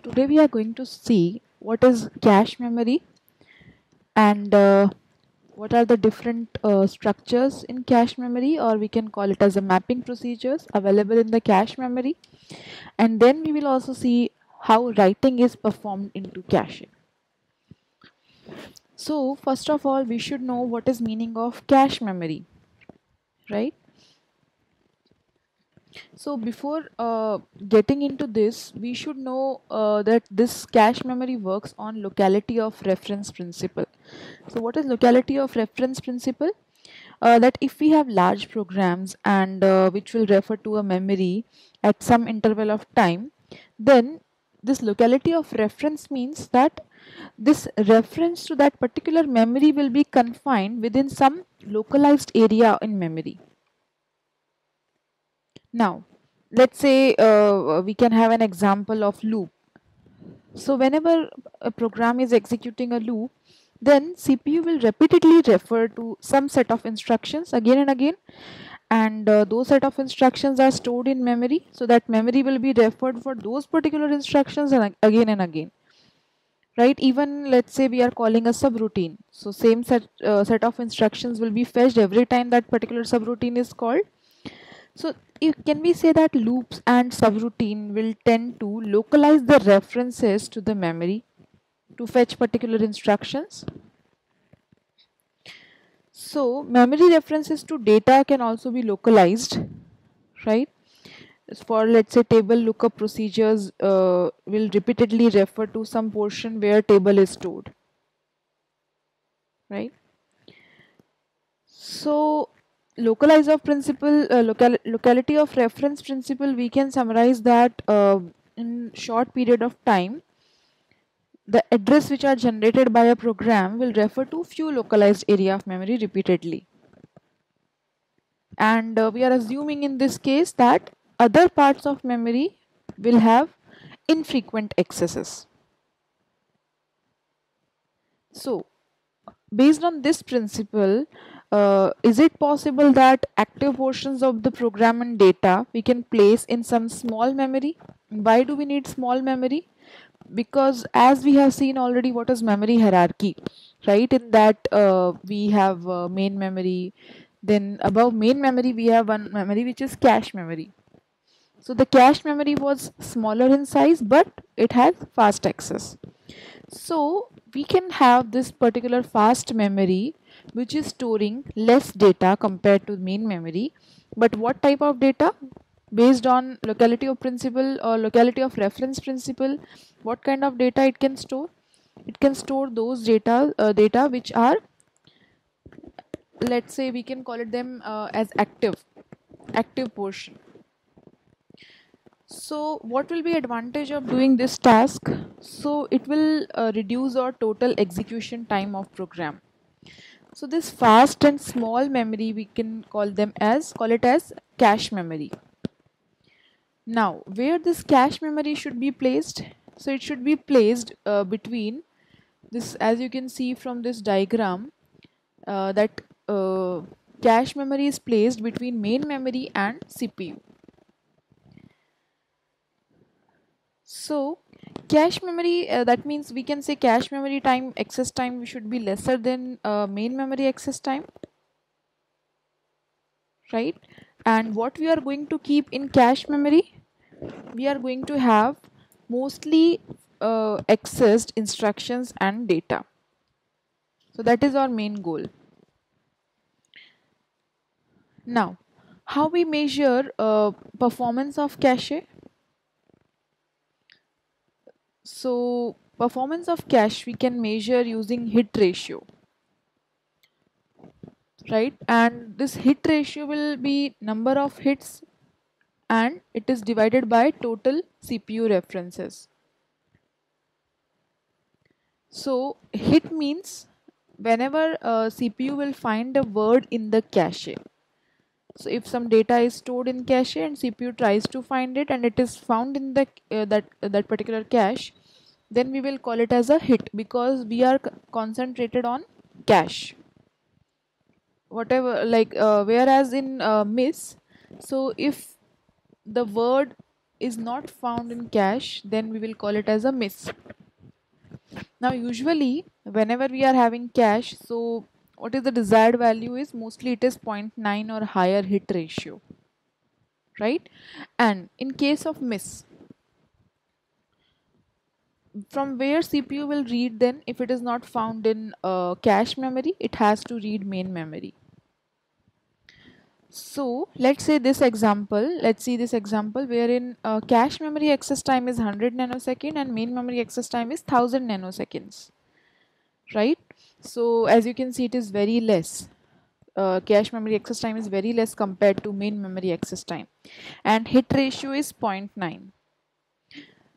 Today we are going to see what is cache memory and what are the different structures in cache memory, or we can call it as a mapping procedures available in the cache memory. And then we will also see how writing is performed into cache. So first of all, we should know what is meaning of cache memory, right? So before getting into this, we should know that this cache memory works on locality of reference principle. So what is locality of reference principle? That if we have large programs and which will refer to a memory at some interval of time, then this locality of reference means that this reference to that particular memory will be confined within some localized area in memory. Now, let's say we can have an example of loop. So whenever a program is executing a loop, then CPU will repeatedly refer to some set of instructions again and again, and those set of instructions are stored in memory, so that memory will be referred for those particular instructions and and again, right? Even let's say we are calling a subroutine, so same set of instructions will be fetched every time that particular subroutine is called. So can we say that loops and subroutine will tend to localize the references to the memory to fetch particular instructions? So memory references to data can also be localized, right? For let's say table lookup procedures will repeatedly refer to some portion where table is stored, right? So localize of principle, locality of reference principle, we can summarize that in short period of time, the address which are generated by a program will refer to few localized area of memory repeatedly. And we are assuming in this case that other parts of memory will have infrequent accesses. So based on this principle, is it possible that active portions of the program and data we can place in some small memory? Why do we need small memory? Because as we have seen already, what is memory hierarchy, right? In that we have main memory, then above main memory we have one memory which is cache memory. So the cache memory was smaller in size, but it has fast access. So we can have this particular fast memory which is storing less data compared to main memory. But what type of data? Based on locality of principle or locality of reference principle, what kind of data it can store? It can store those data which are, let's say we can call it them as active portion. So what will be advantage of doing this task? So it will reduce our total execution time of program. So this fast and small memory, we can call it as cache memory. Now where this cache memory should be placed? So it should be placed between this, as you can see from this diagram, that cache memory is placed between main memory and CPU. So cache memory, that means we can say cache memory time, access time should be lesser than main memory access time, right? And what we are going to keep in cache memory, we are going to have mostly accessed instructions and data. So that is our main goal. Now, how we measure performance of cache? So performance of cache we can measure using hit ratio, right? And this hit ratio will be number of hits and it is divided by total CPU references. So hit means whenever CPU will find a word in the cache. So if some data is stored in cache and CPU tries to find it and it is found in the that particular cache, then we will call it as a hit because we are concentrated on cache. Whatever, like whereas in miss, so if the word is not found in cache, then we will call it as a miss. Now usually whenever we are having cache, so what is the desired value is mostly it is 0.9 or higher hit ratio, right? And in case of miss, from where CPU will read, then if it is not found in cache memory, it has to read main memory. So let's say this example, let's see this example wherein cache memory access time is 100 nanosecond and main memory access time is 1000 nanoseconds, right? So as you can see, it is very less. Cache memory access time is very less compared to main memory access time, and hit ratio is 0.9.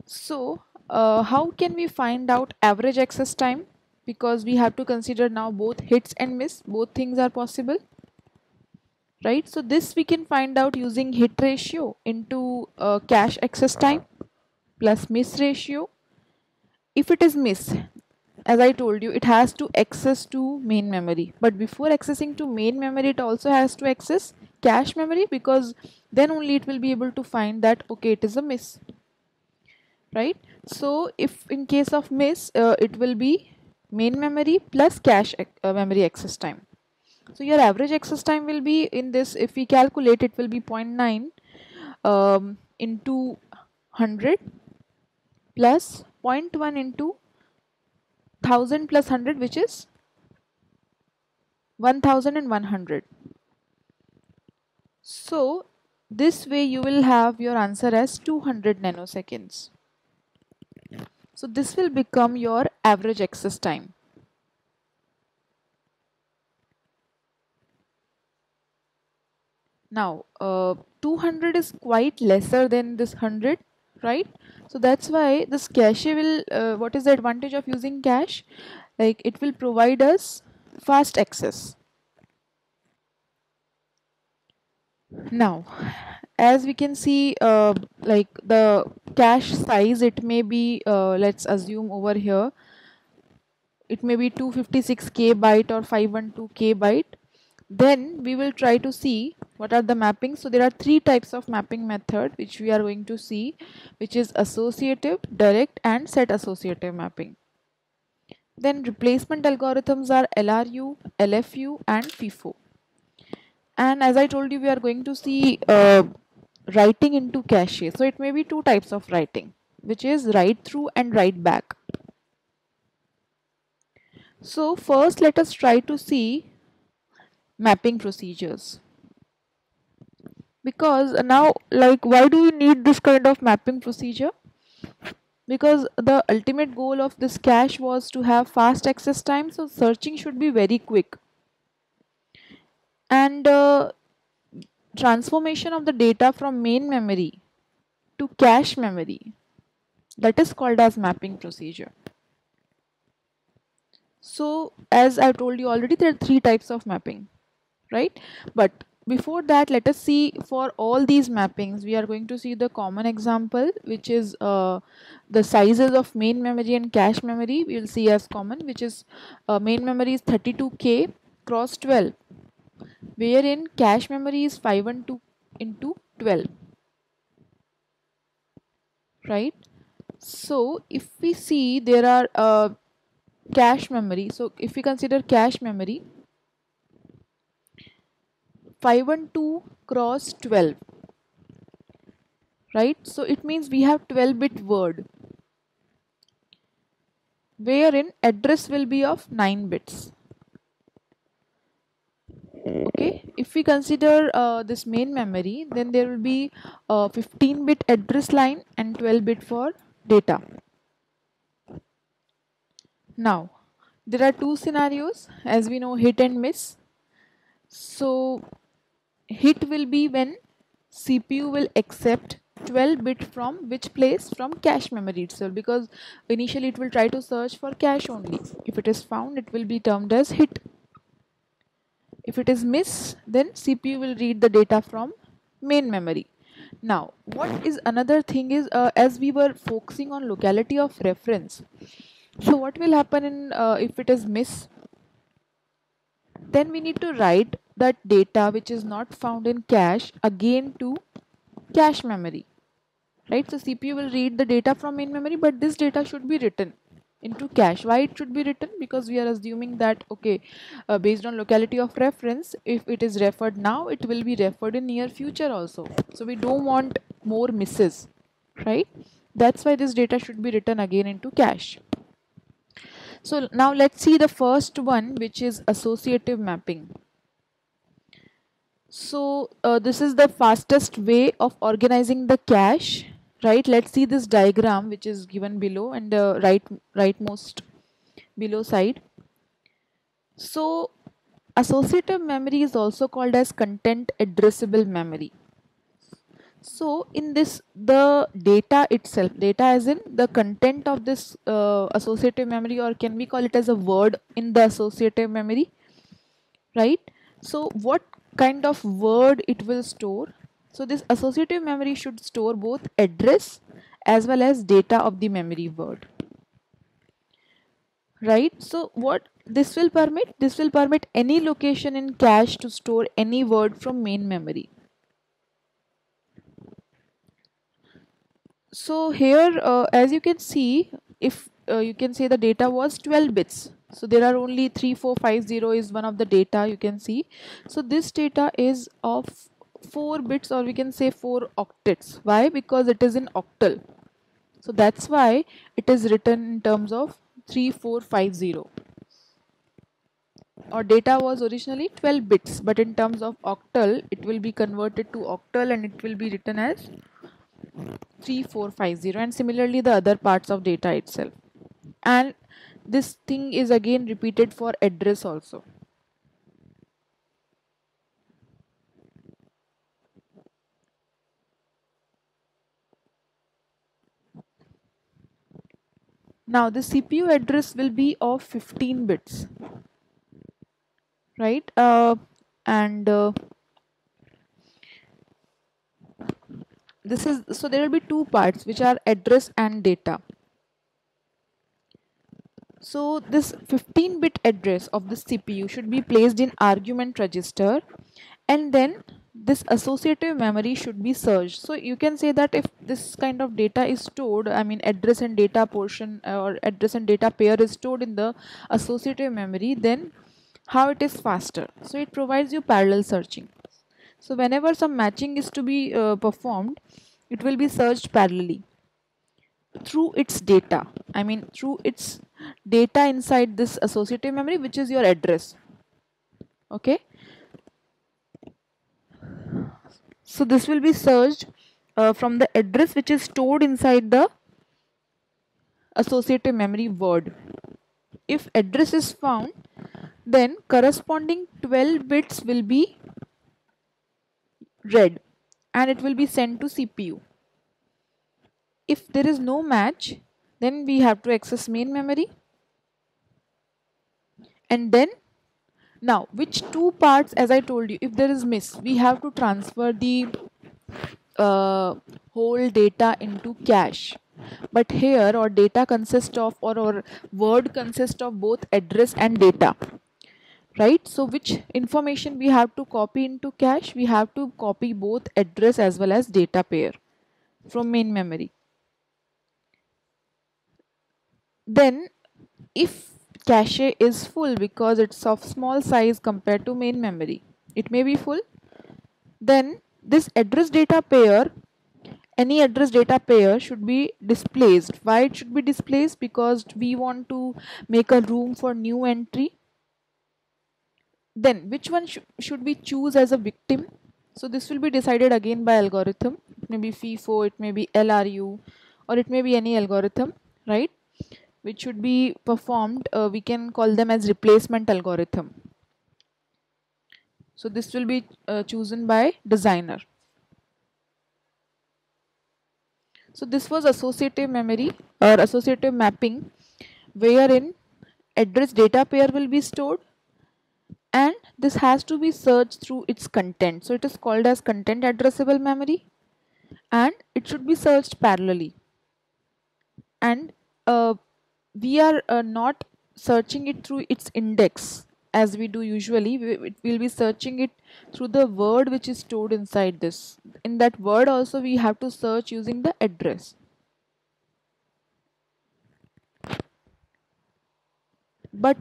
So how can we find out average access time? Because we have to consider now both hits and miss, both things are possible, right? So this we can find out using hit ratio into cache access time plus miss ratio. If it is miss, as I told you, it has to access to main memory, but before accessing to main memory it also has to access cache memory, because then only it will be able to find that okay, it is a miss, right? So if in case of miss, it will be main memory plus cache memory access time. So your average access time will be, in this if we calculate, it will be 0.9 into 100 plus 0.1 into 1000 plus 100, which is 1100. So this way you will have your answer as 200 nanoseconds. So this will become your average access time. Now 200 is quite lesser than this 100, right? So that's why this cache will, what is the advantage of using cache? Like it will provide us fast access. Now as we can see, like the cache size, it may be, let's assume over here, it may be 256k byte or 512k byte. Then we will try to see what are the mappings. So there are three types of mapping method which we are going to see, which is associative, direct and set associative mapping. Then replacement algorithms are LRU, LFU and FIFO. And as I told you, we are going to see writing into cache. So it may be two types of writing, which is write through and write back. So first let us try to see mapping procedures. Because now, like, why do we need this kind of mapping procedure? Because the ultimate goal of this cache was to have fast access time, so searching should be very quick. And transformation of the data from main memory to cache memory, that is called as mapping procedure. So as I told you already, there are three types of mapping, right? But before that, let us see for all these mappings, we are going to see the common example, which is the sizes of main memory and cache memory. We will see as common, which is main memory is 32k cross 12, wherein cache memory is 512 into 12, right? So if we see, there are cache memory. So if we consider cache memory, 512 cross 12, right? So it means we have 12-bit word, wherein address will be of 9 bits. Okay, if we consider this main memory, then there will be 15-bit address line and 12-bit for data. Now there are two scenarios, as we know, hit and miss. So hit will be when CPU will accept 12-bit from which place? From cache memory itself, because initially it will try to search for cache only. If it is found, it will be termed as hit. If it is miss, then CPU will read the data from main memory. Now what is another thing is, as we were focusing on locality of reference, so what will happen in if it is miss, then we need to write that data which is not found in cache again to cache memory, right? So CPU will read the data from main memory, but this data should be written into cache. Why it should be written? Because we are assuming that, okay, based on locality of reference, if it is referred now, it will be referred in near future also. So we don't want more misses, right? That's why this data should be written again into cache. So now let's see the first one, which is associative mapping. So this is the fastest way of organizing the cache, right? Let's see this diagram which is given below and the rightmost below side. So associative memory is also called as content addressable memory. So in this, the data itself, data as in the content of this associative memory, or can we call it as a word in the associative memory, right? So what kind of word it will store? So this associative memory should store both address as well as data of the memory word, right? So what this will permit? This will permit any location in cache to store any word from main memory. So here, as you can see, if you can say the data was 12 bits, so there are only 3450 is one of the data you can see. So this data is of 4 bits, or we can say 4 octets. Why? Because it is in octal. So that's why it is written in terms of 3450. Our data was originally 12 bits, but in terms of octal, it will be converted to octal and it will be written as 3450, and similarly the other parts of data itself. And this thing is again repeated for address also. Now the CPU address will be of 15 bits, right? And this is, so there will be two parts which are address and data. So this 15-bit address of the CPU should be placed in argument register, and then this associative memory should be searched. So you can say that if this kind of data is stored, I mean address and data portion or address and data pair is stored in the associative memory, then how it is faster? So it provides you parallel searching. So whenever some matching is to be performed, it will be searched parallelly through its data. I mean through its data inside this associative memory, which is your address. Okay. So this will be searched from the address which is stored inside the associative memory word. If address is found, then corresponding 12 bits will be read and it will be sent to CPU. If there is no match, then we have to access main memory, and then now which two parts, as I told you, if there is miss, we have to transfer the whole data into cache. But here our data consists of, or our word consists of both address and data, right? So which information we have to copy into cache? We have to copy both address as well as data pair from main memory. Then if cache is full because it's of small size compared to main memory, it may be full, then this address data pair, any address data pair should be displaced. Why it should be displaced? Because we want to make a room for new entry. Then which one should we choose as a victim? So this will be decided again by algorithm. It may be FIFO, it may be LRU, or it may be any algorithm, right? Which should be performed. We can call them as replacement algorithm. So this will be chosen by designer. So this was associative memory or associative mapping, wherein address data pair will be stored and this has to be searched through its content. So it is called as content addressable memory, and it should be searched parallelly. And we are not searching it through its index. as we do usually, we'll be searching it through the word which is stored inside this. In that word also we have to search using the address. But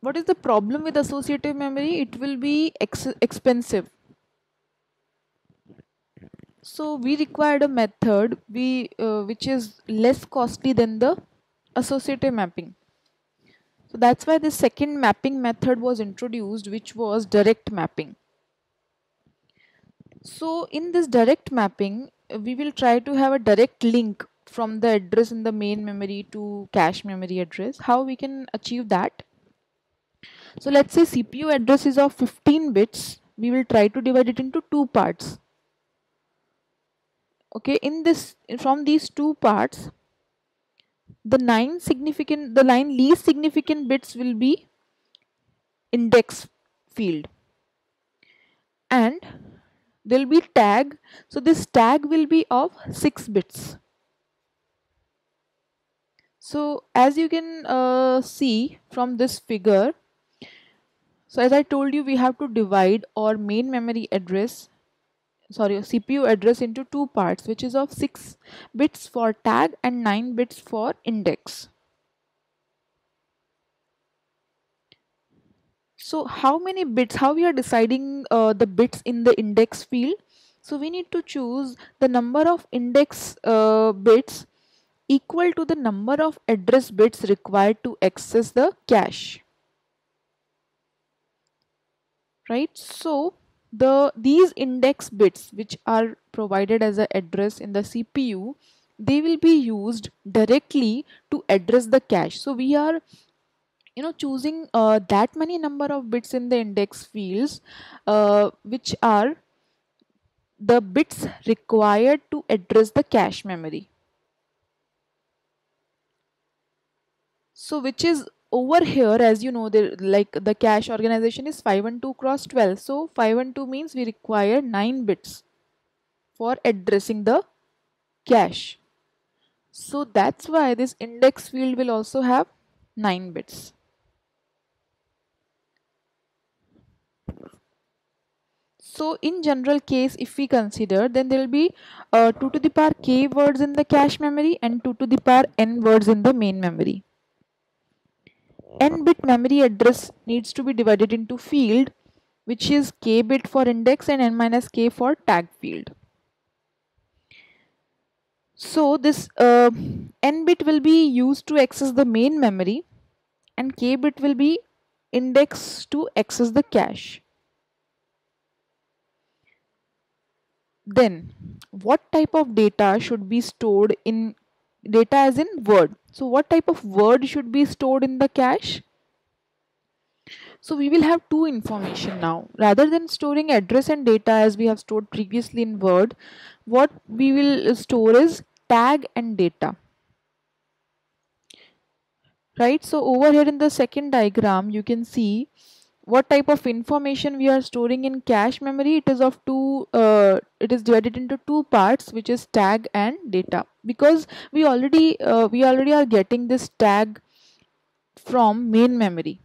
what is the problem with associative memory? It will be expensive. So we required a method which is less costly than the associative mapping. So that's why the second mapping method was introduced, which was direct mapping. So in this direct mapping, we will try to have a direct link from the address in the main memory to cache memory address. How we can achieve that? So let's say CPU address is of 15 bits. We will try to divide it into two parts. Okay, in this, from these two parts, the line least significant bits will be index field, and there will be tag. So this tag will be of 6 bits. So as you can see from this figure, so as I told you, we have to divide our main memory address, sorry, CPU address into two parts, which is of 6 bits for tag and 9 bits for index. So how many bits, how we are deciding the bits in the index field? So we need to choose the number of index bits equal to the number of address bits required to access the cache. Right? So these index bits which are provided as an address in the CPU, they will be used directly to address the cache. So we are choosing that many number of bits in the index fields which are the bits required to address the cache memory. So which is over here, as you know, like the cache organization is 512 cross 12. So 512 means we require 9 bits for addressing the cache. So that's why this index field will also have 9 bits. So in general case, if we consider, then there will be 2 to the power k words in the cache memory and 2 to the power n words in the main memory. N bit memory address needs to be divided into field, which is k bit for index and n minus k for tag field. So this n bit will be used to access the main memory and k bit will be indexed to access the cache. Then what type of data should be stored in data as in word? So what type of word should be stored in the cache? So we will have two information now. Rather than storing address and data as we have stored previously in word, what we will store is tag and data. Right? So over here in the second diagram, you can see what type of information we are storing in cache memory. It is of it is divided into two parts, which is tag and data, because we already are getting this tag from main memory.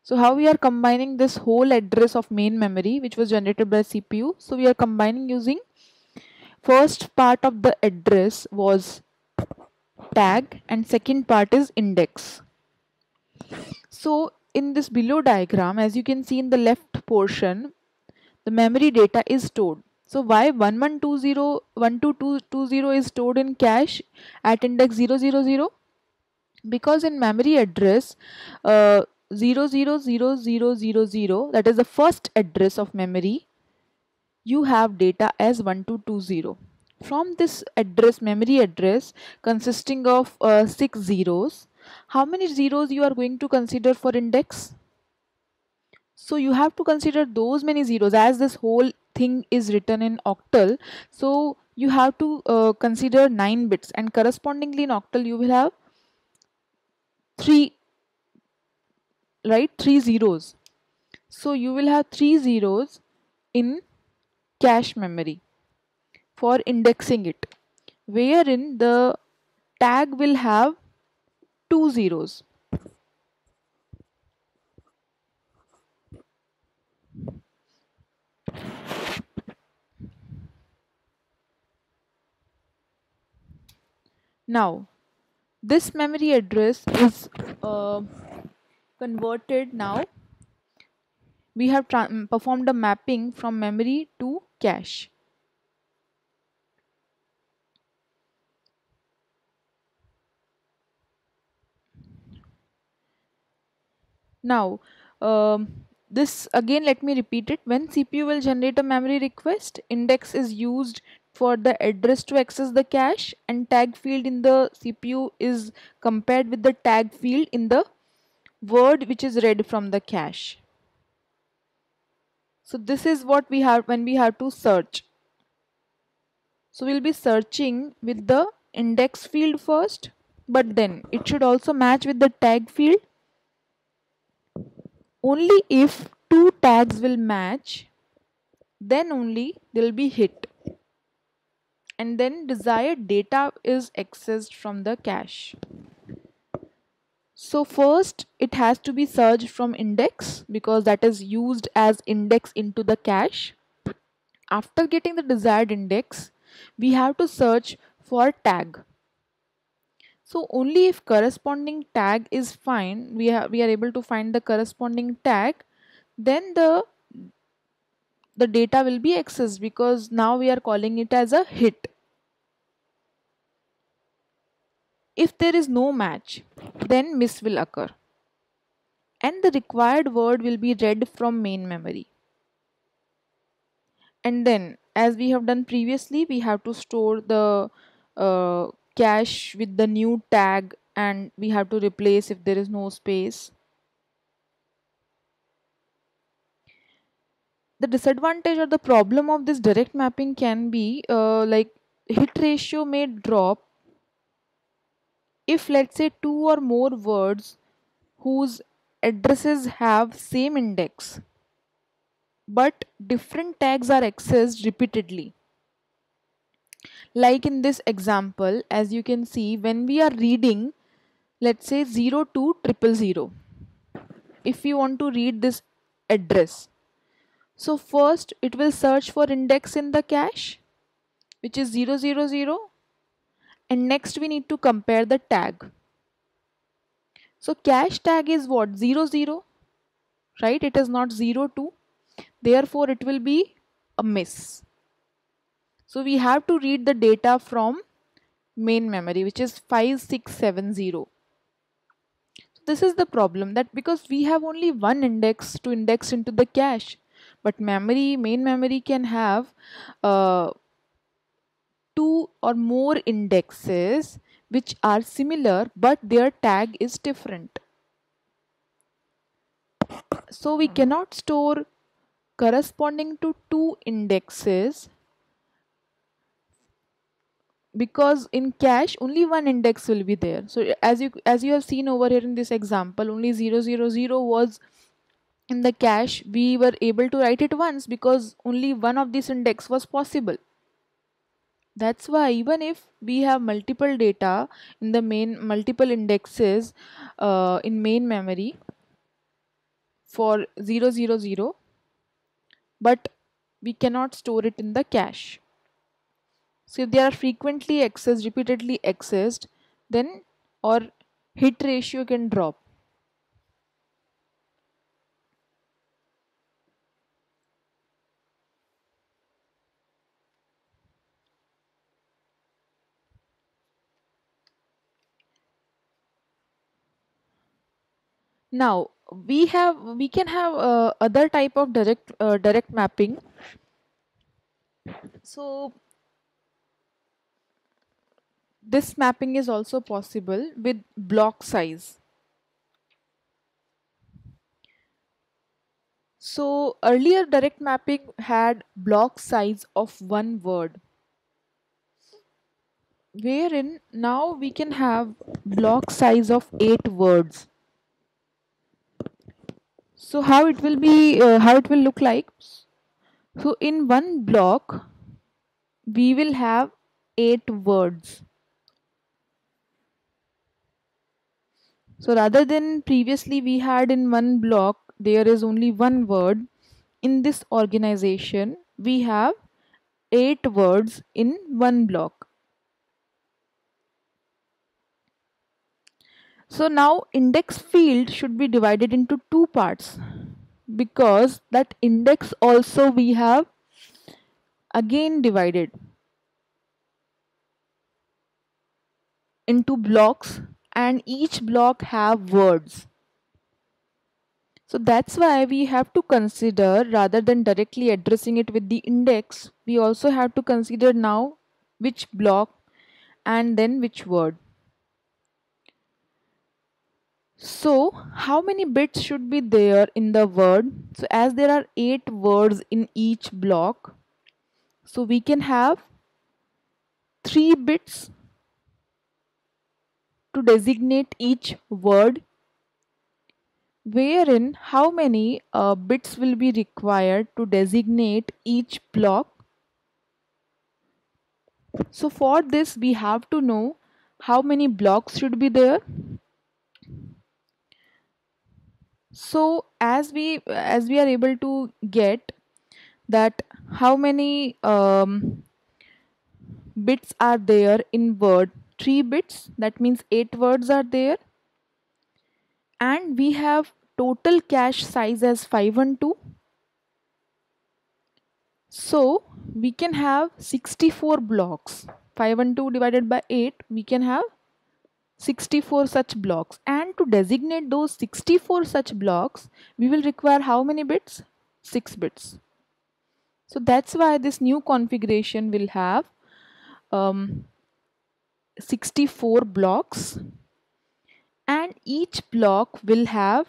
So how we are combining this whole address of main memory which was generated by CPU? So we are combining using first part of the address was tag and second part is index. So in this below diagram, as you can see in the left portion, the memory data is stored. So why 1120 is stored in cache at index 000? Because in memory address 000000, that is the first address of memory, you have data as 1220. From this address, memory address consisting of 6 zeros, how many zeros you are going to consider for index? So you have to consider those many zeros, as this whole thing is written in octal. So you have to consider 9 bits, and correspondingly in octal you will have 3, right, 3 zeros. So you will have 3 zeros in cache memory for indexing it, wherein the tag will have 2 zeros. Now this memory address is converted. Now we have performed a mapping from memory to cache. Now this again, let me repeat it. When CPU will generate a memory request, index is used for the address to access the cache, and tag field in the CPU is compared with the tag field in the word which is read from the cache. So this is what we have when we have to search. So we'll be searching with the index field first, but then it should also match with the tag field. Only if two tags will match, then only they'll be hit, and then desired data is accessed from the cache. So first it has to be searched from index because that is used as index into the cache. After getting the desired index, we have to search for tag. So only if corresponding tag is fine, we are able to find the corresponding tag, then the data will be accessed, because now we are calling it as a hit. If there is no match, then miss will occur and the required word will be read from main memory. And then, as we have done previously, we have to store the cache with the new tag, and we have to replace if there is no space. The disadvantage or the problem of this direct mapping can be like hit ratio may drop if, let's say, two or more words whose addresses have same index but different tags are accessed repeatedly. Like in this example, as you can see, when we are reading, let's say 02000, if you want to read this address, so first it will search for index in the cache, which is 000, and next we need to compare the tag. So cache tag is what? 00, right? It is not 02, therefore it will be a miss. So we have to read the data from main memory, which is 5670. This is the problem, that because we have only one index to index into the cache, but main memory can have two or more indexes which are similar but their tag is different. So we cannot store corresponding to two indexes, because in cache only one index will be there. So as you have seen over here in this example, only 000 was in the cache. We were able to write it once because only one of these index was possible. That's why even if we have multiple data in the multiple indexes in main memory for 000, but we cannot store it in the cache. So if they are frequently accessed, repeatedly accessed, then our hit ratio can drop. Now we can have other type of direct mapping. So this mapping is also possible with block size. So earlier direct mapping had block size of one word, wherein now we can have block size of 8 words. So how it will be, how it will look like? So in one block we will have 8 words. So rather than previously we had in one block there is only one word, in this organization we have 8 words in one block. So now index field should be divided into two parts, because that index also we have again divided into blocks, and each block have words. So that's why we have to consider, rather than directly addressing it with the index, we also have to consider now which block and then which word. So how many bits should be there in the word? So as there are 8 words in each block, so we can have 3 bits to designate each word, wherein how many bits will be required to designate each block. So for this we have to know how many blocks should be there. So as we are able to get that how many bits are there in word, 3 bits, that means 8 words are there, and we have total cache size as 512. So we can have 64 blocks. 512 divided by 8, we can have 64 such blocks, and to designate those 64 such blocks we will require how many bits? 6 bits. So that's why this new configuration will have 64 blocks, and each block will have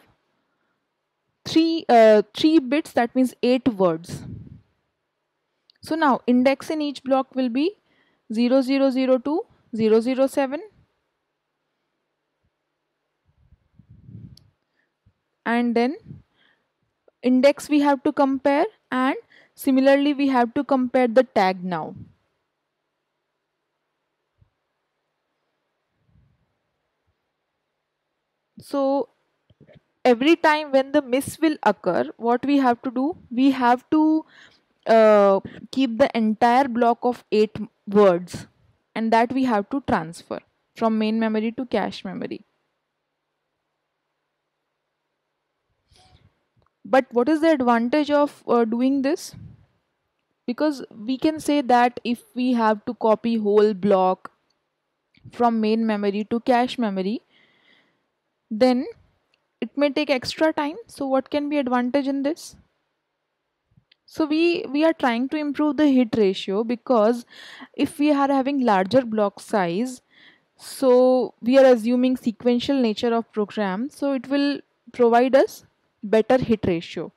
3 bits, that means 8 words. So now index in each block will be 0002, 007, and then index we have to compare, and similarly we have to compare the tag now. So every time when the miss will occur, what we have to do? We have to keep the entire block of 8 words, and that we have to transfer from main memory to cache memory. But what is the advantage of doing this? Because we can say that if we have to copy whole block from main memory to cache memory, then it may take extra time. So what can be advantage in this? So we are trying to improve the hit ratio, because if we are having larger block size, so we are assuming sequential nature of program, so it will provide us better hit ratio.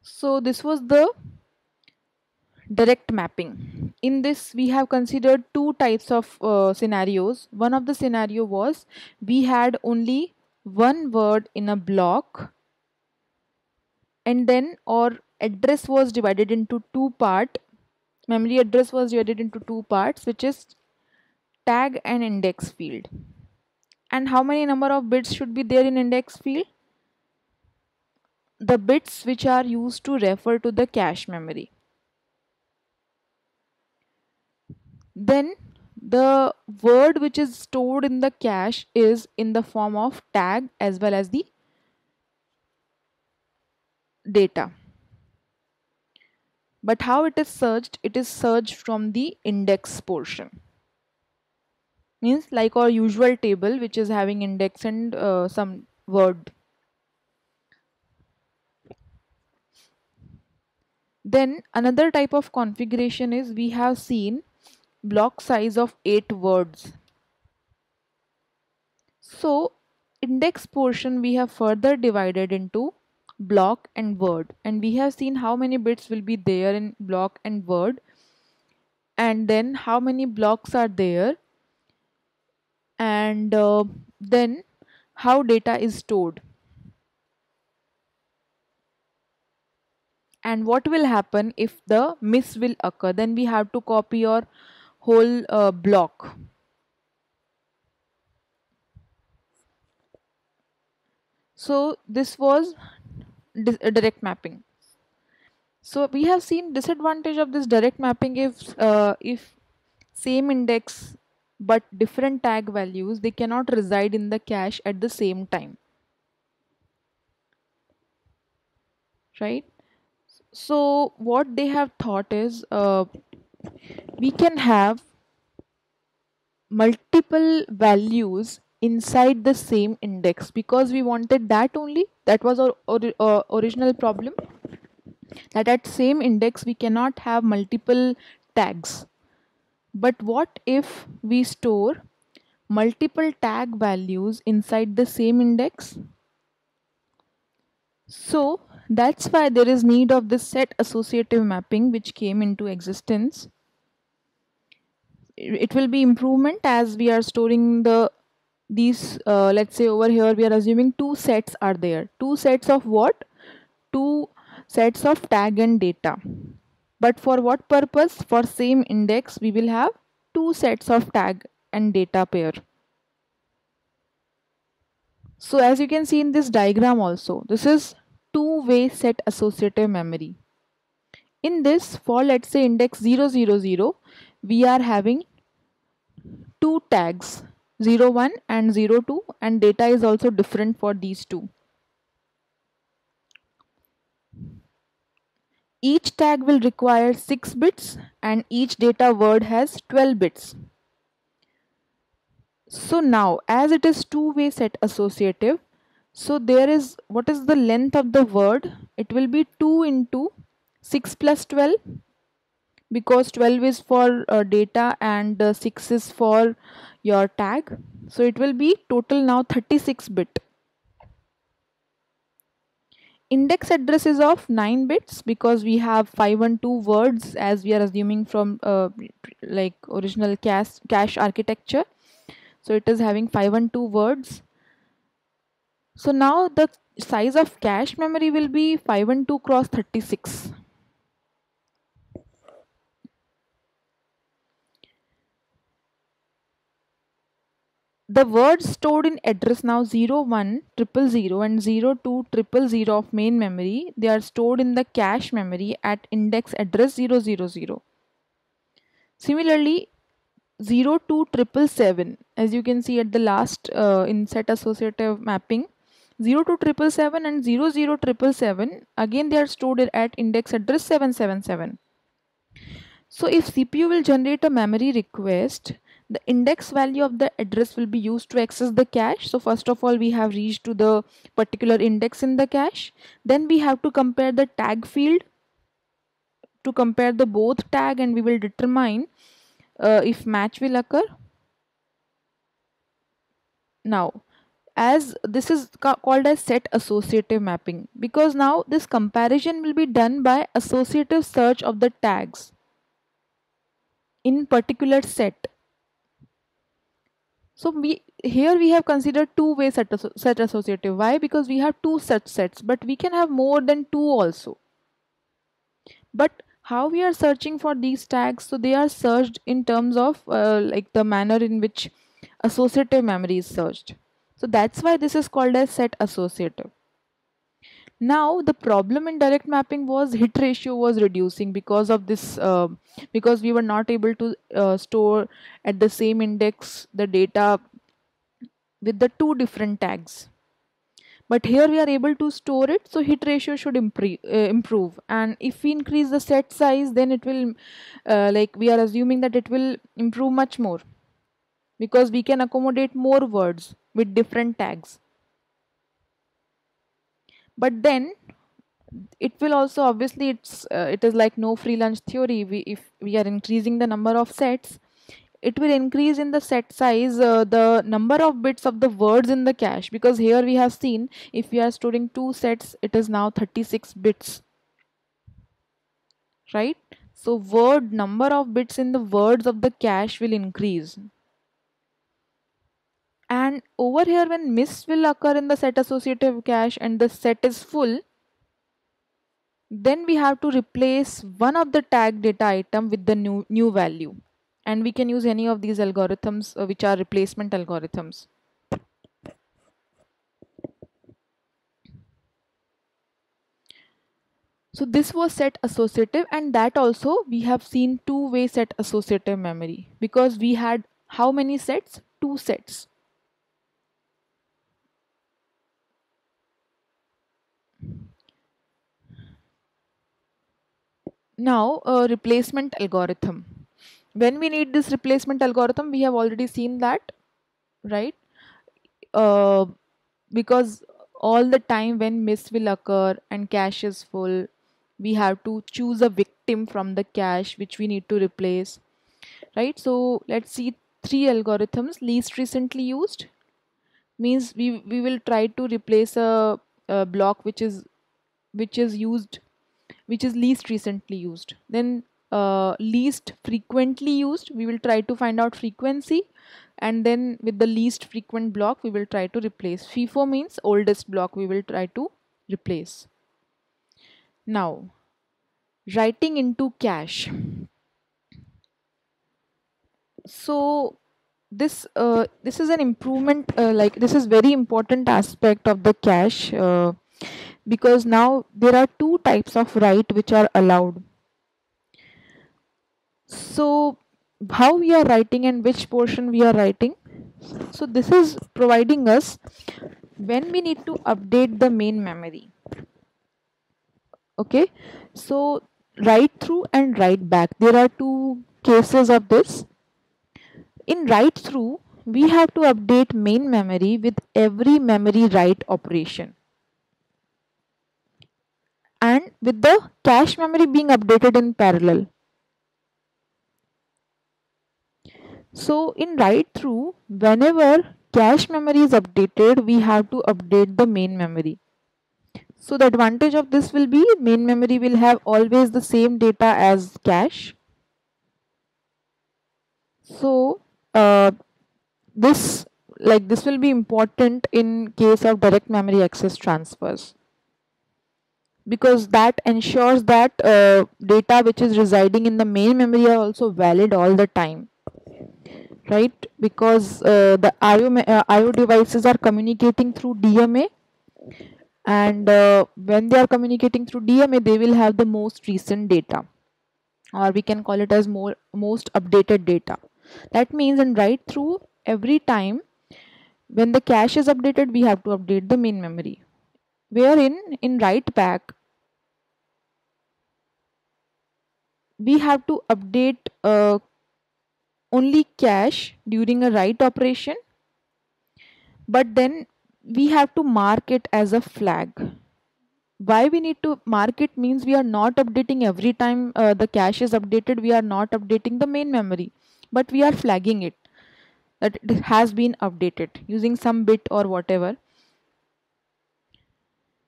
So this was the direct mapping. In this we have considered two types of scenarios. One of the scenario was we had only one word in a block, and then our address was divided into two part. Memory address was divided into two parts, which is tag and index field. And how many number of bits should be there in index field? The bits which are used to refer to the cache memory. Then the word which is stored in the cache is in the form of tag as well as the data. But how it is searched? It is searched from the index portion. Means like our usual table which is having index and some word. Then another type of configuration is we have seen block size of 8 words. So index portion we have further divided into block and word, and we have seen how many bits will be there in block and word, and then how many blocks are there, and then how data is stored, and what will happen if the miss will occur. Then we have to copy your whole block. So this was direct mapping. So we have seen disadvantage of this direct mapping if same index but different tag values, they cannot reside in the cache at the same time, right? So what they have thought is we can have multiple values inside the same index, because we wanted that only. That was our original problem, that at same index we cannot have multiple tags. But what if we store multiple tag values inside the same index? So that's why there is need of this set associative mapping which came into existence. It will be improvement as we are storing these let's say over here we are assuming two sets are there. Two sets of what? Two sets of tag and data. But for what purpose? For same index we will have two sets of tag and data pair. So as you can see in this diagram also, this is two-way set associative memory. In this, for let's say index 000, we are having two tags 01 and 02, and data is also different for these two. Each tag will require 6 bits and each data word has 12 bits. So now as it is two-way set associative, so there is, what is the length of the word? It will be 2 into 6 plus 12, because 12 is for data and 6 is for your tag. So it will be total now 36 bit. Index address is of 9 bits because we have 512 words, as we are assuming from like original cache architecture. So it is having 512 words. So now the size of cache memory will be 512 cross 36. The words stored in address now 0100 and 0200 of main memory, they are stored in the cache memory at index address 000. Similarly, 02777, as you can see at the last in set associative mapping, 02777 and 00777, again they are stored at index address 777. So if CPU will generate a memory request, the index value of the address will be used to access the cache. So first of all, we have reached to the particular index in the cache. Then we have to compare the tag field to compare the both tag, and we will determine if match will occur. Now, as this is called as set associative mapping, because now this comparison will be done by associative search of the tags in particular set. So here we have considered two-way set associative. Why? Because we have two such sets, but we can have more than two also. But how we are searching for these tags? So they are searched in terms of like the manner in which associative memory is searched. So that's why this is called as set associative. Now the problem in direct mapping was hit ratio was reducing because of this, because we were not able to store at the same index the data with the two different tags. But here we are able to store it, so hit ratio should improve. And if we increase the set size, then it will like we are assuming that it will improve much more, because we can accommodate more words with different tags. But then it will also, obviously it is like no free lunch theory. If we are increasing the number of sets, it will increase in the set size the number of bits of the words in the cache, because here we have seen if we are storing two sets, it is now 36 bits, right? So word number of bits in the words of the cache will increase. And over here, when miss will occur in the set associative cache and the set is full, then we have to replace one of the tag data item with the new value. And we can use any of these algorithms which are replacement algorithms. So this was set associative, and that also we have seen two-way set associative memory, because we had how many sets? Two sets. Now a replacement algorithm. When we need this replacement algorithm, we have already seen that, right? Uh, because all the time when miss will occur and cache is full, we have to choose a victim from the cache which we need to replace, right? So let's see three algorithms. Least recently used means we will try to replace a block which is used, which is least recently used. Then least frequently used, we will try to find out frequency, and then with the least frequent block we will try to replace. FIFO means oldest block we will try to replace. Now writing into cache. So this is an improvement, like this is very important aspect of the cache, because now there are two types of write which are allowed. So how we are writing and which portion we are writing. So this is providing us when we need to update the main memory. Okay, so write through and write back, there are two cases of this. In write through, we have to update main memory with every memory write operation, and with the cache memory being updated in parallel. So in write through, whenever cache memory is updated, we have to update the main memory. So the advantage of this will be main memory will have always the same data as cache. So this this will be important in case of direct memory access transfers, because that ensures that data which is residing in the main memory are also valid all the time, right? Because the IO devices are communicating through DMA, and when they are communicating through DMA, they will have the most recent data, or we can call it as most updated data. That means in write through, every time when the cache is updated, we have to update the main memory. Wherein in write back, we have to update only cache during a write operation, but then we have to mark it as a flag. Why we need to mark it means we are not updating every time the cache is updated, we are not updating the main memory, but we are flagging it that it has been updated using some bit or whatever.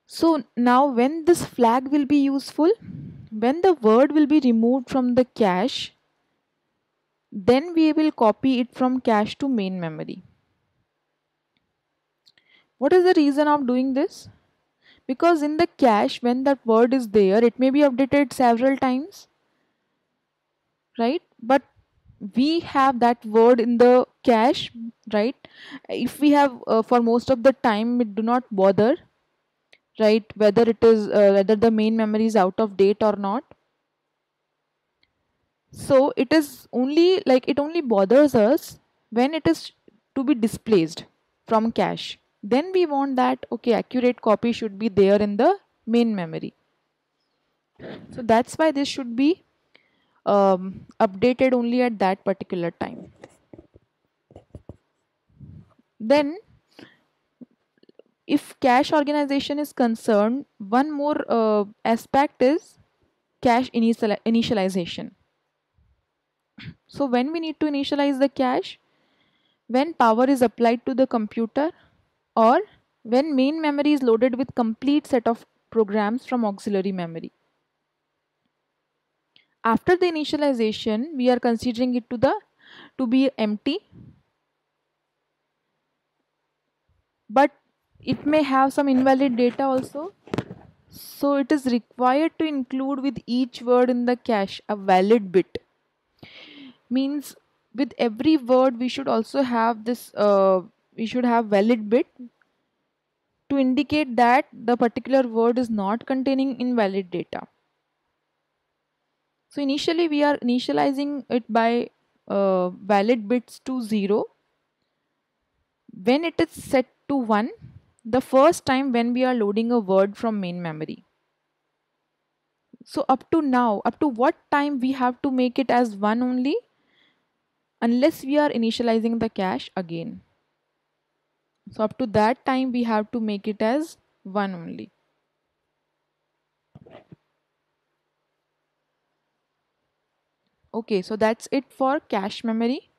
So now when this flag will be useful, when the word will be removed from the cache, then we will copy it from cache to main memory. What is the reason of doing this? Because in the cache, when that word is there, it may be updated several times, right? But we have that word in the cache, right? If we have for most of the time, it do not bother, right? Whether it is whether the main memory is out of date or not. So it is only it only bothers us when it is to be displaced from cache. Then we want that okay, accurate copy should be there in the main memory. So that's why this should be updated only at that particular time. Then if cache organization is concerned, one more aspect is cache initialization. So when we need to initialize the cache, when power is applied to the computer, or when main memory is loaded with complete set of programs from auxiliary memory. After the initialization, we are considering it to be empty, but it may have some invalid data also. So it is required to include with each word in the cache a valid bit. Means with every word we should also have this we should have valid bit to indicate that the particular word is not containing invalid data. So initially we are initializing it by valid bits to 0. When it is set to 1, the first time when we are loading a word from main memory. So up to now, up to what time we have to make it as 1 only, unless we are initializing the cache again. So up to that time we have to make it as 1 only. Okay, so that's it for cache memory.